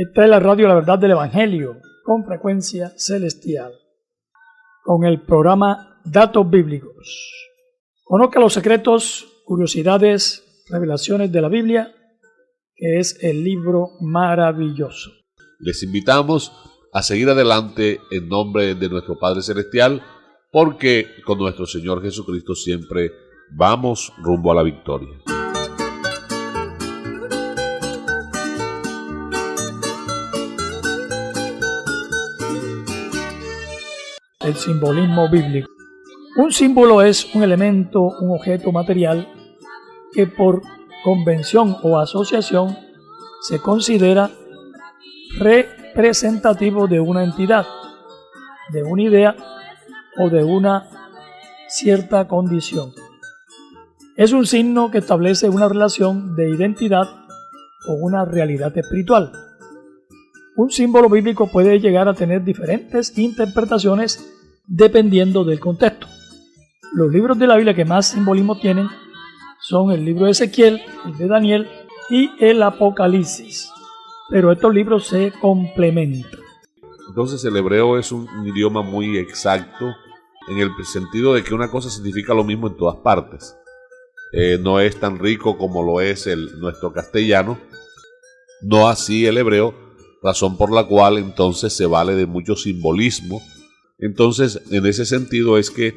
Esta es la radio La Verdad del Evangelio, con frecuencia celestial, con el programa Datos Bíblicos. Conozca los secretos, curiosidades, revelaciones de la Biblia, que es el libro maravilloso. Les invitamos a seguir adelante en nombre de nuestro Padre Celestial, porque con nuestro Señor Jesucristo siempre vamos rumbo a la victoria. El simbolismo bíblico. Un símbolo es un elemento, un objeto material que por convención o asociación se considera representativo de una entidad, de una idea o de una cierta condición. Es un signo que establece una relación de identidad o una realidad espiritual. Un símbolo bíblico puede llegar a tener diferentes interpretaciones dependiendo del contexto. Los libros de la Biblia que más simbolismo tienen son el libro de Ezequiel, el de Daniel y el Apocalipsis, pero estos libros se complementan. Entonces el hebreo es un idioma muy exacto en el sentido de que una cosa significa lo mismo en todas partes. No es tan rico como lo es nuestro castellano, no así el hebreo, razón por la cual entonces se vale de mucho simbolismo. Entonces, en ese sentido es que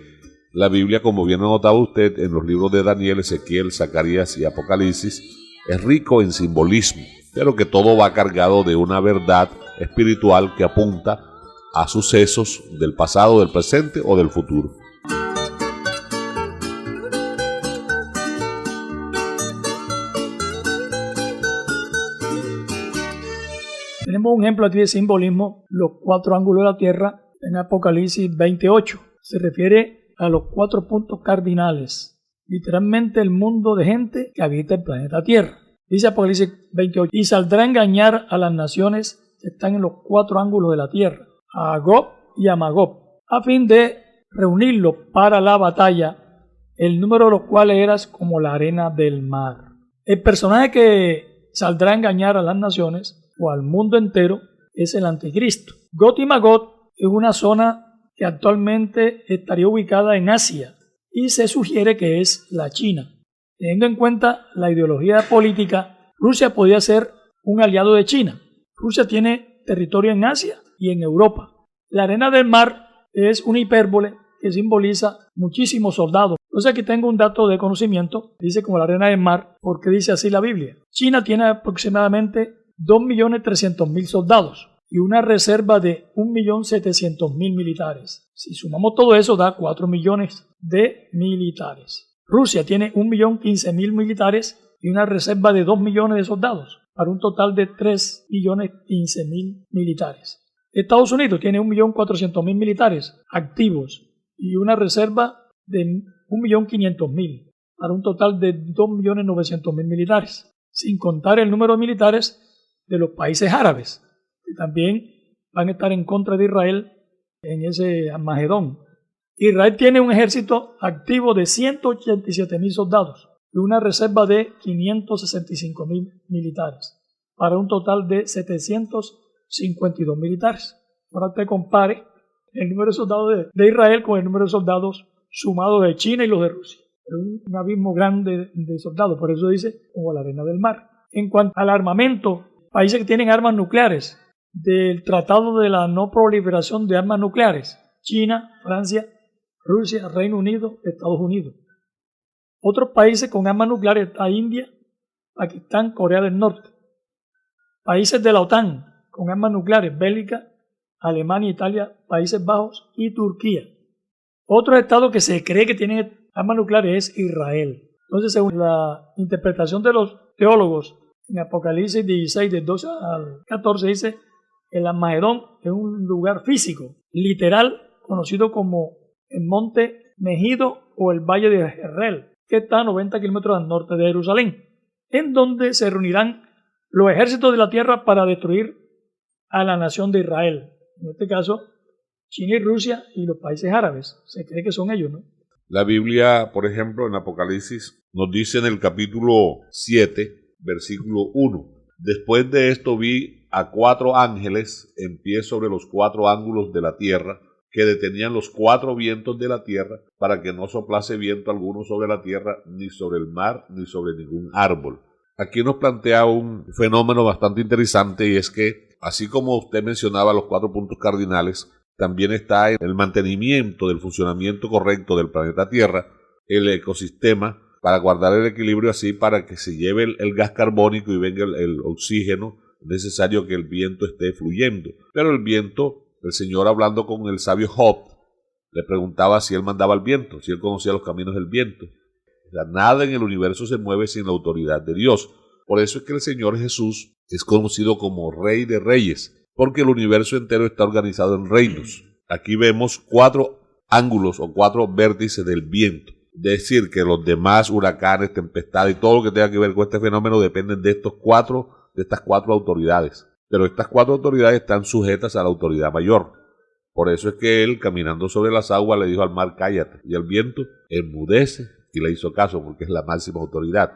la Biblia, como bien ha notado usted, en los libros de Daniel, Ezequiel, Zacarías y Apocalipsis, es rico en simbolismo, pero que todo va cargado de una verdad espiritual que apunta a sucesos del pasado, del presente o del futuro. Tenemos un ejemplo aquí de simbolismo, los 4 ángulos de la tierra en Apocalipsis 28. Se refiere a los 4 puntos cardinales, literalmente el mundo de gente que habita el planeta Tierra. Dice Apocalipsis 28, y saldrá a engañar a las naciones que están en los 4 ángulos de la tierra, a Gog y a Magog, a fin de reunirlos para la batalla, el número de los cuales era como la arena del mar. El personaje que saldrá a engañar a las naciones o al mundo entero es el anticristo. Gog y Magog es una zona que actualmente estaría ubicada en Asia y se sugiere que es la China. Teniendo en cuenta la ideología política, Rusia podría ser un aliado de China. Rusia tiene territorio en Asia y en Europa. La arena del mar es una hipérbole que simboliza muchísimos soldados. Entonces aquí tengo un dato de conocimiento, dice como la arena del mar, porque dice así la Biblia. China tiene aproximadamente 2.300.000 soldados y una reserva de 1.700.000 militares. Si sumamos todo eso da 4 millones de militares. Rusia tiene 1.015.000 militares y una reserva de 2 millones de soldados, para un total de 3.015.000 militares. Estados Unidos tiene 1.400.000 militares activos y una reserva de 1.500.000, para un total de 2.900.000 militares, sin contar el número de militares de los países árabes, que también van a estar en contra de Israel en ese Armagedón. Israel tiene un ejército activo de 187.000 soldados y una reserva de 565.000 militares, para un total de 752 militares. Ahora te compare el número de soldados de Israel con el número de soldados sumados de China y los de Rusia. Es un abismo grande de soldados, por eso dice como la arena del mar. En cuanto al armamento, países que tienen armas nucleares, del Tratado de la No Proliferación de Armas Nucleares, China, Francia, Rusia, Reino Unido, Estados Unidos. Otros países con armas nucleares está India, Pakistán, Corea del Norte. Países de la OTAN con armas nucleares, Bélgica, Alemania, Italia, Países Bajos y Turquía. Otro estado que se cree que tiene armas nucleares es Israel. Entonces, según la interpretación de los teólogos, en Apocalipsis 16, del 12 al 14, dice: el Armagedón es un lugar físico, literal, conocido como el Monte Megido o el Valle de Jezreel, que está a 90 kilómetros al norte de Jerusalén, en donde se reunirán los ejércitos de la tierra para destruir a la nación de Israel. En este caso, China y Rusia y los países árabes. Se cree que son ellos, ¿no? La Biblia, por ejemplo, en Apocalipsis, nos dice en el capítulo 7, versículo 1: después de esto vi a 4 ángeles en pie sobre los 4 ángulos de la tierra, que detenían los 4 vientos de la tierra, para que no soplase viento alguno sobre la tierra, ni sobre el mar, ni sobre ningún árbol. Aquí nos plantea un fenómeno bastante interesante, y es que, así como usted mencionaba los 4 puntos cardinales, también está el mantenimiento del funcionamiento correcto del planeta Tierra, el ecosistema, para guardar el equilibrio, así para que se lleve el gas carbónico y venga el oxígeno necesario, que el viento esté fluyendo. Pero el viento, el Señor, hablando con el sabio Job, le preguntaba si él mandaba el viento, si él conocía los caminos del viento. O sea, nada en el universo se mueve sin la autoridad de Dios. Por eso es que el Señor Jesús es conocido como Rey de Reyes, porque el universo entero está organizado en reinos. Aquí vemos 4 ángulos o 4 vértices del viento. Es decir, que los demás huracanes, tempestades y todo lo que tenga que ver con este fenómeno dependen de estas 4 autoridades. Pero estas 4 autoridades están sujetas a la autoridad mayor. Por eso es que él, caminando sobre las aguas, le dijo al mar, cállate. Y el viento enmudece y le hizo caso, porque es la máxima autoridad.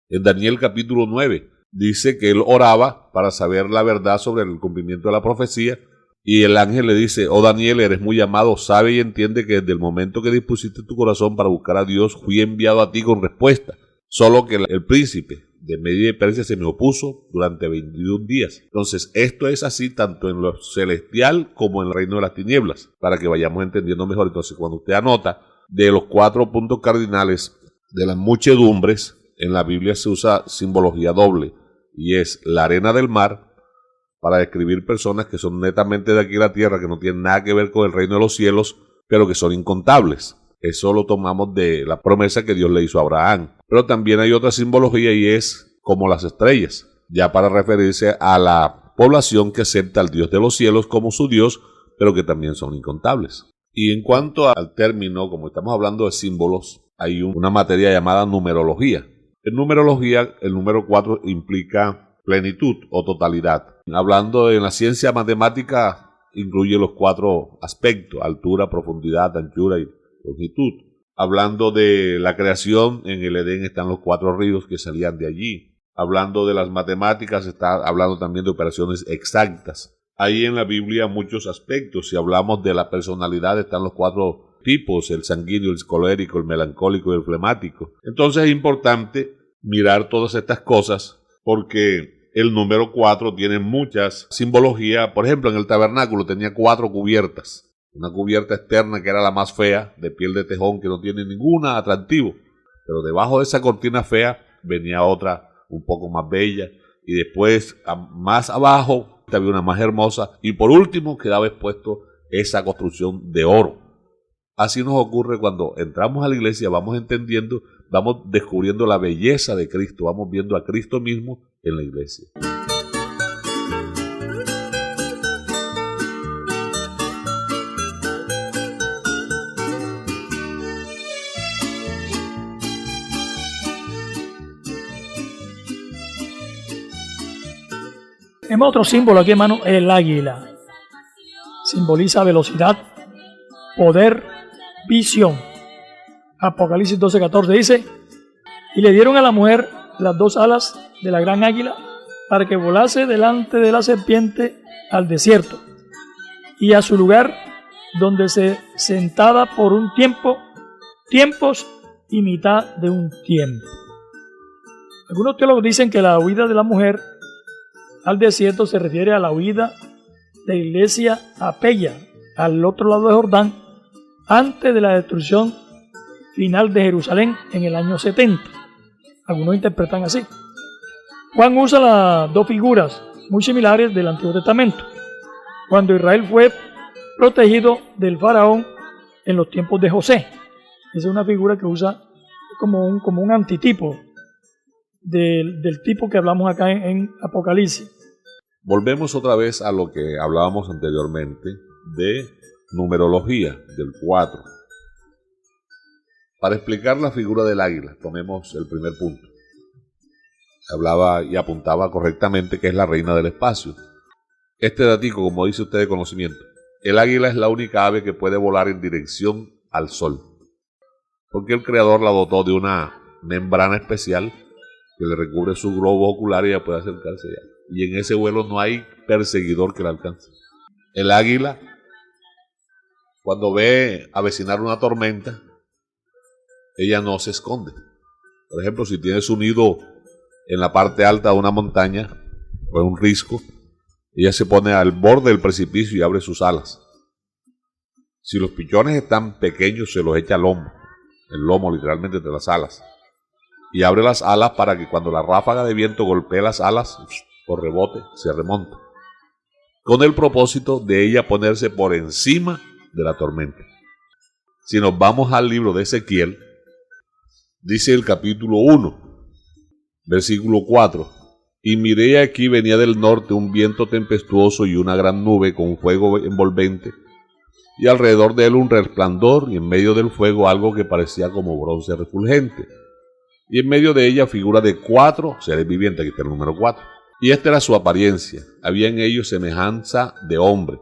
En Daniel capítulo 9 dice que él oraba para saber la verdad sobre el cumplimiento de la profecía, y el ángel le dice, oh Daniel, eres muy amado, sabe y entiende que desde el momento que dispusiste tu corazón para buscar a Dios, fui enviado a ti con respuesta, solo que el príncipe de Media y Persia se me opuso durante 21 días. Entonces, esto es así tanto en lo celestial como en el reino de las tinieblas, para que vayamos entendiendo mejor. Entonces, cuando usted anota de los 4 puntos cardinales de las muchedumbres, en la Biblia se usa simbología doble, y es la arena del mar, para describir personas que son netamente de aquí la tierra, que no tienen nada que ver con el reino de los cielos, pero que son incontables. Eso lo tomamos de la promesa que Dios le hizo a Abraham. Pero también hay otra simbología, y es como las estrellas, ya para referirse a la población que acepta al Dios de los cielos como su Dios, pero que también son incontables. Y en cuanto al término, como estamos hablando de símbolos, hay una materia llamada numerología. En numerología, el número 4 implica plenitud o totalidad. Hablando en la ciencia matemática, incluye los 4 aspectos: altura, profundidad, anchura y longitud. Hablando de la creación, en el Edén están los 4 ríos que salían de allí. Hablando de las matemáticas, está hablando también de operaciones exactas. Hay en la Biblia muchos aspectos. Si hablamos de la personalidad, están los 4 tipos: el sanguíneo, el colérico, el melancólico y el flemático. Entonces es importante mirar todas estas cosas, porque el número 4 tiene muchas simbologías. Por ejemplo, en el tabernáculo tenía 4 cubiertas. Una cubierta externa que era la más fea, de piel de tejón, que no tiene ningún atractivo. Pero debajo de esa cortina fea venía otra un poco más bella. Y después, más abajo, había una más hermosa. Y por último, quedaba expuesto esa construcción de oro. Así nos ocurre cuando entramos a la iglesia, vamos entendiendo, vamos descubriendo la belleza de Cristo, vamos viendo a Cristo mismo en la iglesia. Tenemos otro símbolo aquí, hermano, el águila. Simboliza velocidad, poder, visión. Apocalipsis 12:14 dice, y le dieron a la mujer las 2 alas de la gran águila para que volase delante de la serpiente al desierto y a su lugar donde se sentada por un tiempo, tiempos y mitad de un tiempo. Algunos teólogos dicen que la huida de la mujer al desierto se refiere a la huida de la iglesia a Pella, al otro lado de Jordán, antes de la destrucción final de Jerusalén en el año 70. Algunos interpretan así. Juan usa las 2 figuras muy similares del Antiguo Testamento, cuando Israel fue protegido del faraón en los tiempos de José. Esa es una figura que usa como un antitipo del tipo que hablamos acá en Apocalipsis. Volvemos otra vez a lo que hablábamos anteriormente de numerología, del 4. Para explicar la figura del águila, tomemos el primer punto. Hablaba y apuntaba correctamente que es la reina del espacio. Este datico, como dice usted de conocimiento, el águila es la única ave que puede volar en dirección al sol, porque el creador la dotó de una membrana especial que le recubre su globo ocular y ya puede acercarse ya. Y en ese vuelo no hay perseguidor que la alcanza. El águila, cuando ve avecinar una tormenta, ella no se esconde. Por ejemplo, si tienes un nido en la parte alta de una montaña o en un risco, ella se pone al borde del precipicio y abre sus alas. Si los pichones están pequeños, se los echa al lomo, el lomo literalmente de las alas, y abre las alas para que cuando la ráfaga de viento golpee las alas, por rebote, se remonta, con el propósito de ella ponerse por encima de la tormenta. Si nos vamos al libro de Ezequiel, dice el capítulo 1, versículo 4, y miré aquí venía del norte un viento tempestuoso y una gran nube con fuego envolvente, y alrededor de él un resplandor, y en medio del fuego algo que parecía como bronce refulgente, y en medio de ella figura de 4 seres vivientes, aquí está el número 4, y esta era su apariencia, había en ellos semejanza de hombre,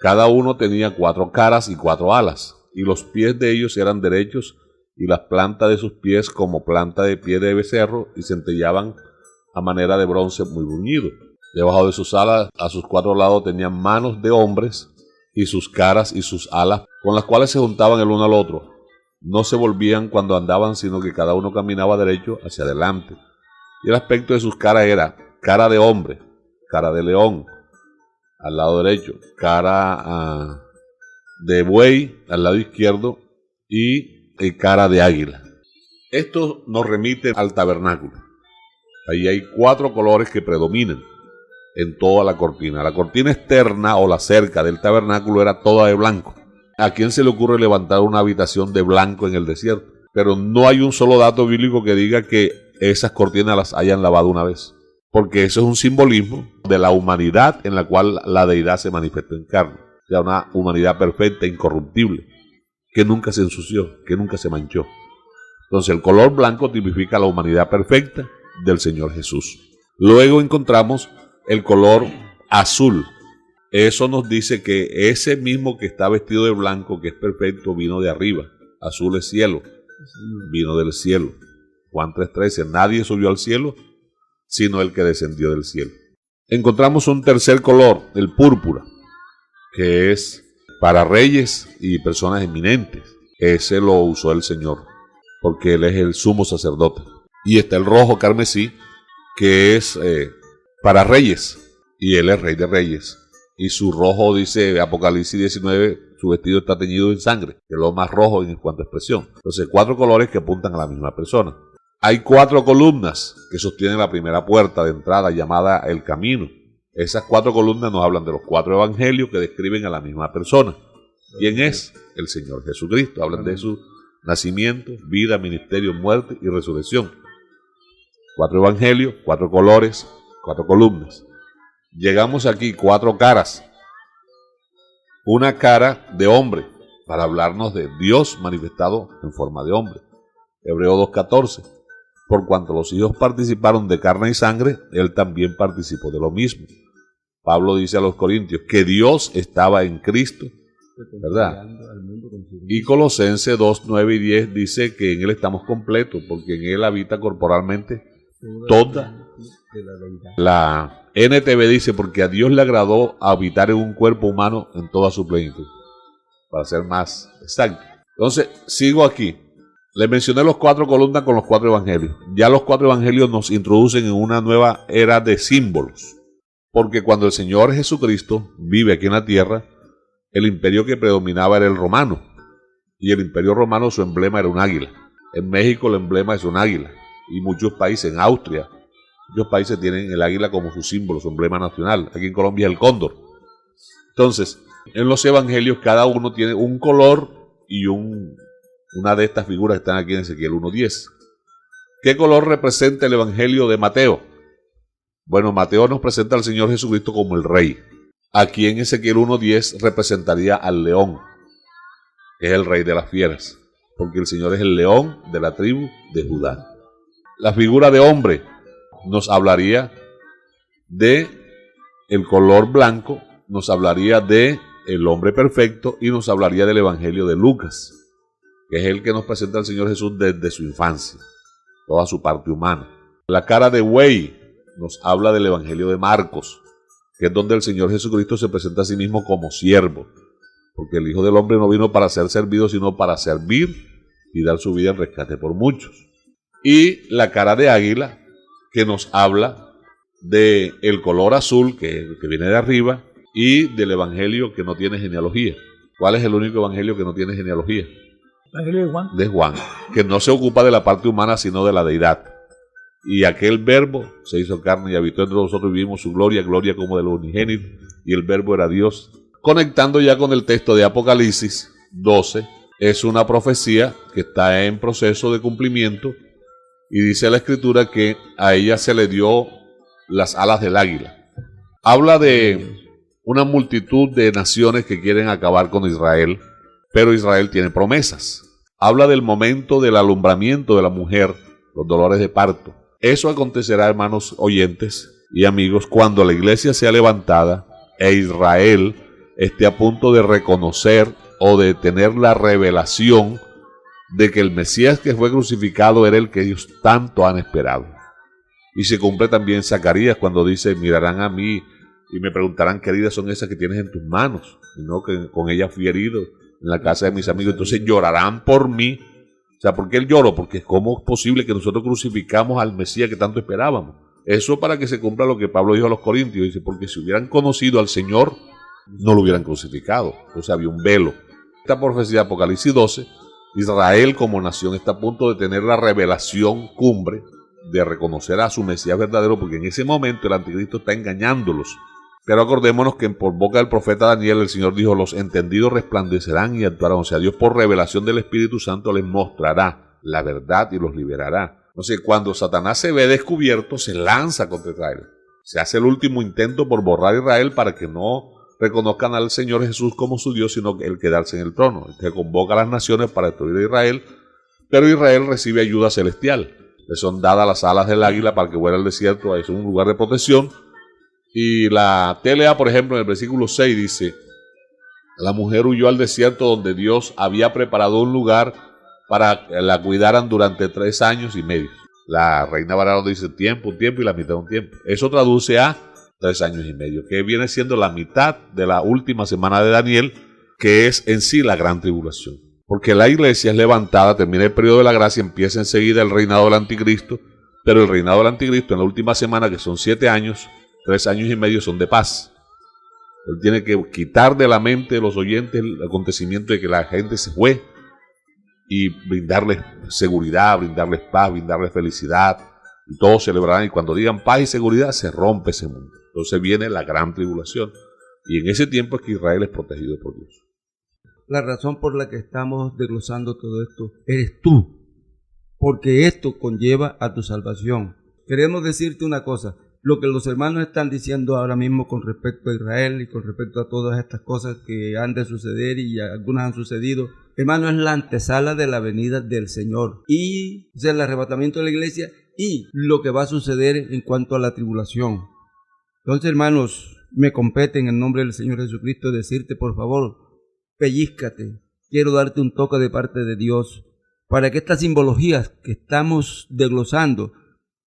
cada uno tenía 4 caras y 4 alas, y los pies de ellos eran derechos, y las plantas de sus pies como planta de pie de becerro, y centellaban a manera de bronce muy bruñido. Debajo de sus alas, a sus 4 lados, tenían manos de hombres, y sus caras y sus alas, con las cuales se juntaban el uno al otro. No se volvían cuando andaban, sino que cada uno caminaba derecho hacia adelante. Y el aspecto de sus caras era cara de hombre, cara de león, al lado derecho, cara de buey, al lado izquierdo, y cara de águila. Esto nos remite al tabernáculo. Ahí hay 4 colores que predominan en toda la cortina. La cortina externa o la cerca del tabernáculo era toda de blanco. ¿A quién se le ocurre levantar una habitación de blanco en el desierto? Pero no hay un solo dato bíblico que diga que esas cortinas las hayan lavado una vez, porque eso es un simbolismo de la humanidad en la cual la deidad se manifestó en carne. O sea, una humanidad perfecta, incorruptible, que nunca se ensució, que nunca se manchó. Entonces el color blanco tipifica la humanidad perfecta del Señor Jesús. Luego encontramos el color azul. Eso nos dice que ese mismo que está vestido de blanco, que es perfecto, vino de arriba. Azul es cielo, vino del cielo. Juan 3:13, nadie subió al cielo, sino el que descendió del cielo. Encontramos un tercer color, el púrpura, que es para reyes y personas eminentes. Ese lo usó el Señor, porque Él es el sumo sacerdote. Y está el rojo carmesí, que es para reyes, y Él es rey de reyes. Y su rojo, dice Apocalipsis 19, su vestido está teñido en sangre, que es lo más rojo en cuanto a expresión. Entonces, 4 colores que apuntan a la misma persona. Hay 4 columnas que sostienen la primera puerta de entrada llamada el camino. Esas 4 columnas nos hablan de los 4 evangelios que describen a la misma persona. ¿Quién es? El Señor Jesucristo. Hablan de su nacimiento, vida, ministerio, muerte y resurrección. 4 evangelios, 4 colores, 4 columnas. Llegamos aquí, 4 caras. Una cara de hombre, para hablarnos de Dios manifestado en forma de hombre. Hebreo 2:14. Por cuanto los hijos participaron de carne y sangre, Él también participó de lo mismo. Pablo dice a los Corintios que Dios estaba en Cristo, ¿verdad? Y Colosenses 2:9 y 10 dice que en Él estamos completos, porque en Él habita corporalmente toda la NTV dice, porque a Dios le agradó habitar en un cuerpo humano en toda su plenitud, para ser más exacto. Entonces, sigo aquí. Les mencioné los 4 columnas con los 4 evangelios. Ya los 4 evangelios nos introducen en una nueva era de símbolos, porque cuando el Señor Jesucristo vive aquí en la tierra, el imperio que predominaba era el romano, y el imperio romano, su emblema era un águila. En México el emblema es un águila, y muchos países, en Austria, muchos países tienen el águila como su símbolo, su emblema nacional. Aquí en Colombia es el cóndor. Entonces, en los evangelios cada uno tiene un color y una de estas figuras que están aquí en Ezequiel 1:10. ¿Qué color representa el evangelio de Mateo? Bueno, Mateo nos presenta al Señor Jesucristo como el rey. Aquí en Ezequiel 1:10 representaría al león, que es el rey de las fieras, porque el Señor es el león de la tribu de Judá. La figura de hombre nos hablaría de el color blanco, nos hablaría de el hombre perfecto y nos hablaría del evangelio de Lucas, que es el que nos presenta al Señor Jesús desde su infancia, toda su parte humana. La cara de buey nos habla del evangelio de Marcos, que es donde el Señor Jesucristo se presenta a sí mismo como siervo, porque el Hijo del Hombre no vino para ser servido, sino para servir y dar su vida en rescate por muchos. Y la cara de águila, que nos habla del color azul que viene de arriba y del evangelio que no tiene genealogía. ¿Cuál es el único evangelio que no tiene genealogía? El evangelio de Juan. De Juan, que no se ocupa de la parte humana sino de la deidad. Y aquel verbo se hizo carne y habitó entre nosotros y vimos su gloria, gloria como del unigénito, y el verbo era Dios. Conectando ya con el texto de Apocalipsis 12, es una profecía que está en proceso de cumplimiento y dice la Escritura que a ella se le dio las alas del águila. Habla de una multitud de naciones que quieren acabar con Israel, pero Israel tiene promesas. Habla del momento del alumbramiento de la mujer, los dolores de parto. Eso acontecerá, hermanos oyentes y amigos, cuando la iglesia sea levantada e Israel esté a punto de reconocer o de tener la revelación de que el Mesías que fue crucificado era el que ellos tanto han esperado. Y se cumple también Zacarías cuando dice: mirarán a mí y me preguntarán qué heridas son esas que tienes en tus manos, y no que con ellas fui herido en la casa de mis amigos. Entonces llorarán por mí. O sea, ¿por qué el lloro? Porque ¿cómo es posible que nosotros crucificamos al Mesías que tanto esperábamos? Eso para que se cumpla lo que Pablo dijo a los Corintios. Dice, porque si hubieran conocido al Señor, no lo hubieran crucificado. Entonces había un velo. Esta profecía de Apocalipsis 12, Israel como nación está a punto de tener la revelación cumbre de reconocer a su Mesías verdadero, porque en ese momento el anticristo está engañándolos. Pero acordémonos que por boca del profeta Daniel el Señor dijo: los entendidos resplandecerán y actuarán. O sea, Dios por revelación del Espíritu Santo les mostrará la verdad y los liberará. Entonces, cuando Satanás se ve descubierto, se lanza contra Israel. Se hace el último intento por borrar a Israel para que no reconozcan al Señor Jesús como su Dios, sino el quedarse en el trono. Entonces convoca a las naciones para destruir a Israel, pero Israel recibe ayuda celestial. Le son dadas las alas del águila para que vuela al desierto, es un lugar de protección. Y la TLA, por ejemplo, en el versículo 6 dice: la mujer huyó al desierto donde Dios había preparado un lugar para que la cuidaran durante 3 años y medio. La Reina Valera dice un tiempo y la mitad de un tiempo. Eso traduce a 3 años y medio, que viene siendo la mitad de la última semana de Daniel, que es en sí la gran tribulación. Porque la iglesia es levantada, termina el periodo de la gracia, empieza enseguida el reinado del anticristo, pero el reinado del anticristo en la última semana, que son 7 años, 3 años y medio son de paz. Él tiene que quitar de la mente de los oyentes el acontecimiento de que la gente se fue y brindarles seguridad, brindarles paz, brindarles felicidad, y todos celebrarán. Y cuando digan paz y seguridad, se rompe ese mundo. Entonces viene la gran tribulación, y en ese tiempo es que Israel es protegido por Dios. La razón por la que estamos desglosando todo esto eres tú, porque esto conlleva a tu salvación. Queremos decirte una cosa: lo que los hermanos están diciendo ahora mismo con respecto a Israel y con respecto a todas estas cosas que han de suceder y algunas han sucedido, hermano, es la antesala de la venida del Señor y el arrebatamiento de la iglesia y lo que va a suceder en cuanto a la tribulación. Entonces, hermanos, me compete en el nombre del Señor Jesucristo decirte, por favor, pellízcate. Quiero darte un toque de parte de Dios para que estas simbologías que estamos desglosando,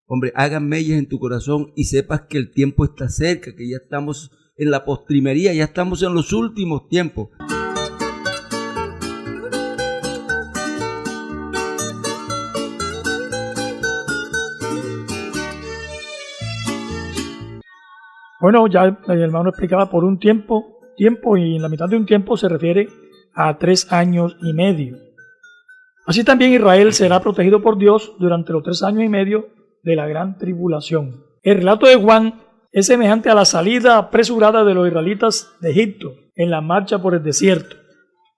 hombre, hagan mellas en tu corazón y sepas que el tiempo está cerca, que ya estamos en la postrimería, ya estamos en los últimos tiempos. Bueno, ya el hermano explicaba por un tiempo, y en la mitad de un tiempo se refiere a 3 años y medio. Así también Israel será protegido por Dios durante los 3 años y medio de la gran tribulación. El relato de Juan es semejante a la salida apresurada de los israelitas de Egipto en la marcha por el desierto.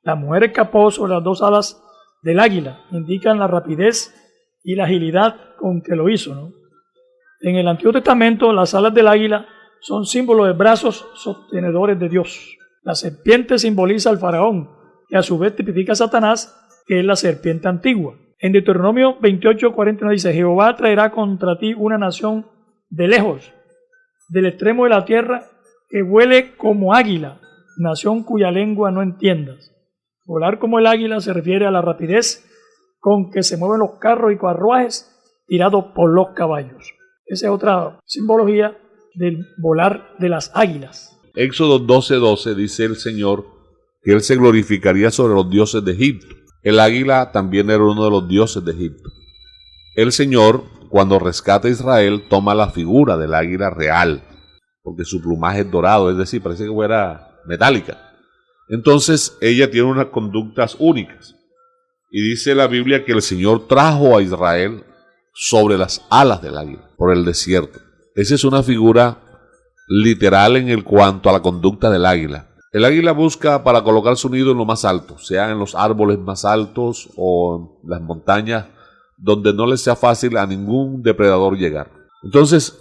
La mujer escapó sobre las 2 alas del águila, indican la rapidez y la agilidad con que lo hizo, ¿no? En el Antiguo Testamento, las alas del águila son símbolos de brazos sostenedores de Dios. La serpiente simboliza al faraón, que a su vez tipifica a Satanás, que es la serpiente antigua. En Deuteronomio 28:49 dice: Jehová traerá contra ti una nación de lejos, del extremo de la tierra, que vuele como águila, nación cuya lengua no entiendas. Volar como el águila se refiere a la rapidez con que se mueven los carros y carruajes tirados por los caballos. Esa es otra simbología del volar de las águilas. Éxodo 12:12 dice el Señor que Él se glorificaría sobre los dioses de Egipto. El águila también era uno de los dioses de Egipto. El Señor, cuando rescata a Israel, toma la figura del águila real, porque su plumaje es dorado, es decir, parece que fuera metálica. Entonces ella tiene unas conductas únicas. Y dice la Biblia que el Señor trajo a Israel sobre las alas del águila, por el desierto. Esa es una figura literal en cuanto a la conducta del águila. El águila busca para colocar su nido en lo más alto, sea en los árboles más altos o en las montañas, donde no le sea fácil a ningún depredador llegar. Entonces,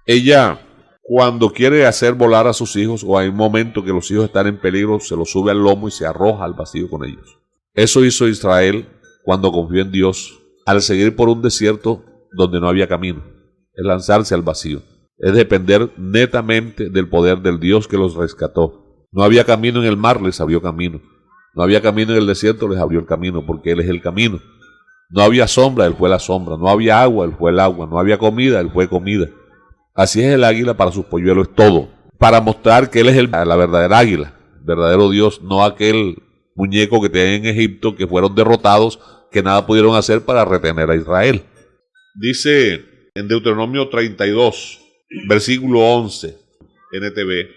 ella, cuando quiere hacer volar a sus hijos, o hay un momento que los hijos están en peligro, se los sube al lomo y se arroja al vacío con ellos. Eso hizo Israel cuando confió en Dios, al seguir por un desierto donde no había camino. Es lanzarse al vacío. Es depender netamente del poder del Dios que los rescató. No había camino en el mar, les abrió camino. No había camino en el desierto, les abrió el camino, porque Él es el camino. No había sombra, Él fue la sombra. No había agua, Él fue el agua. No había comida, Él fue comida. Así es el águila para sus polluelos, es todo. Para mostrar que Él es la verdadera águila, verdadero Dios, no aquel muñeco que tenían en Egipto, que fueron derrotados, que nada pudieron hacer para retener a Israel. Dice en Deuteronomio 32, versículo 11, NTV,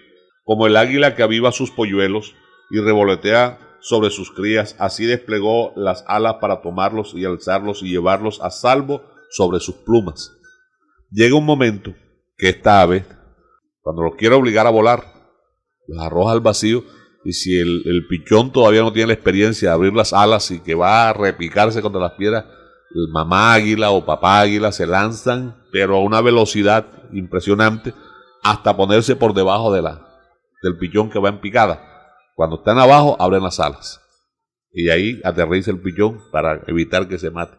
como el águila que aviva sus polluelos y revolotea sobre sus crías, así desplegó las alas para tomarlos y alzarlos y llevarlos a salvo sobre sus plumas. Llega un momento que esta ave, cuando los quiere obligar a volar, los arroja al vacío, y si el pichón todavía no tiene la experiencia de abrir las alas y que va a repicarse contra las piedras, el mamá águila o papá águila se lanzan, pero a una velocidad impresionante, hasta ponerse por debajo del pichón que va en picada. Cuando están abajo, abren las alas. Y ahí aterriza el pichón para evitar que se mate.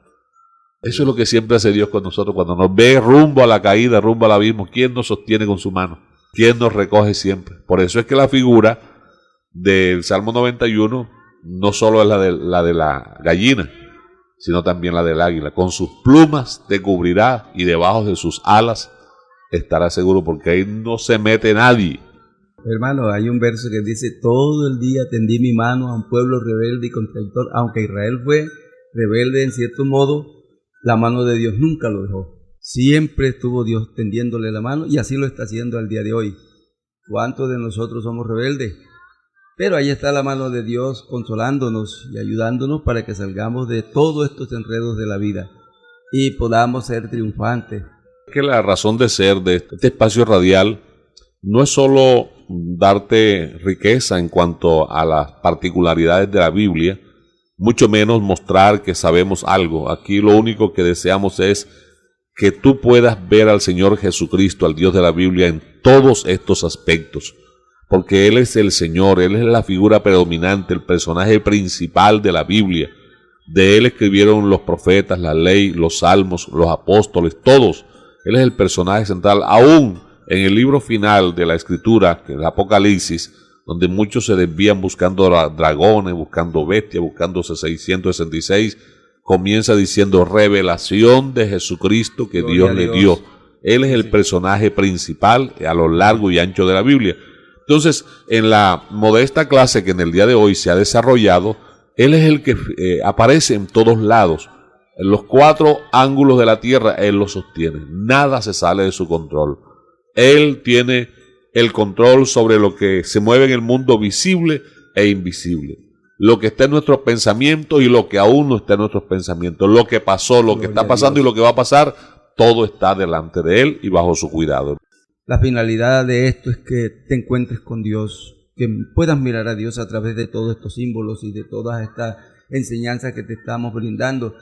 Eso es lo que siempre hace Dios con nosotros. Cuando nos ve rumbo a la caída, rumbo al abismo, ¿quién nos sostiene con su mano? ¿Quién nos recoge siempre? Por eso es que la figura del Salmo 91 no solo es la de la gallina, sino también la del águila. Con sus plumas te cubrirá y debajo de sus alas estará seguro, porque ahí no se mete nadie. Hermano, hay un verso que dice: todo el día tendí mi mano a un pueblo rebelde y contradictor. Aunque Israel fue rebelde en cierto modo, la mano de Dios nunca lo dejó. Siempre estuvo Dios tendiéndole la mano, y así lo está haciendo al día de hoy. ¿Cuántos de nosotros somos rebeldes? Pero ahí está la mano de Dios consolándonos y ayudándonos para que salgamos de todos estos enredos de la vida y podamos ser triunfantes. Que la razón de ser de este espacio radial no es solo darte riqueza en cuanto a las particularidades de la Biblia, mucho menos mostrar que sabemos algo. Aquí lo único que deseamos es que tú puedas ver al Señor Jesucristo, al Dios de la Biblia, en todos estos aspectos, porque Él es el Señor, Él es la figura predominante, el personaje principal de la Biblia. De Él escribieron los profetas, la ley, los salmos, los apóstoles, todos. Él es el personaje central, aún en el libro final de la Escritura, que es el Apocalipsis, donde muchos se desvían buscando dragones, buscando bestias, buscando 666, comienza diciendo revelación de Jesucristo que Dios le dio. Él es el personaje principal a lo largo y ancho de la Biblia. Entonces, en la modesta clase que en el día de hoy se ha desarrollado, Él es el que aparece en todos lados. En los 4 ángulos de la tierra, Él los sostiene. Nada se sale de su control. Él tiene el control sobre lo que se mueve en el mundo visible e invisible. Lo que está en nuestros pensamientos y lo que aún no está en nuestros pensamientos. Lo que pasó, lo que está pasando y lo que va a pasar, todo está delante de Él y bajo su cuidado. La finalidad de esto es que te encuentres con Dios, que puedas mirar a Dios a través de todos estos símbolos y de todas estas enseñanzas que te estamos brindando.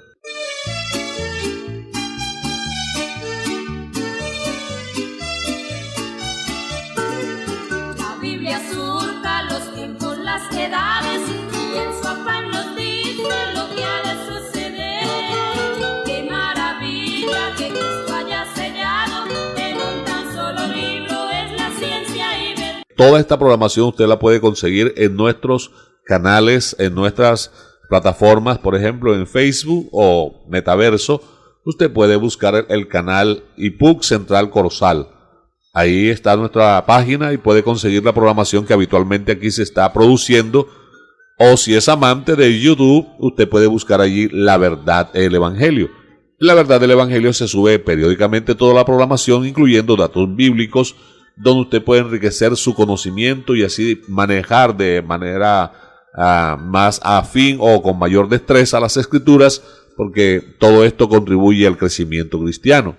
La Biblia surca los tiempos, las edades, y en su afán nos dice lo que ha de suceder. ¡Qué maravilla que Cristo haya sellado en un tan solo libro! Es la ciencia y verdad. Toda esta programación usted la puede conseguir en nuestros canales, en nuestras plataformas, por ejemplo en Facebook o Metaverso. Usted puede buscar el canal IPUC Central Corozal. Ahí está nuestra página y puede conseguir la programación que habitualmente aquí se está produciendo. O si es amante de YouTube, usted puede buscar allí La Verdad del Evangelio. La Verdad del Evangelio se sube periódicamente toda la programación, incluyendo datos bíblicos, donde usted puede enriquecer su conocimiento y así manejar de manera más afín o con mayor destreza las escrituras, porque todo esto contribuye al crecimiento cristiano.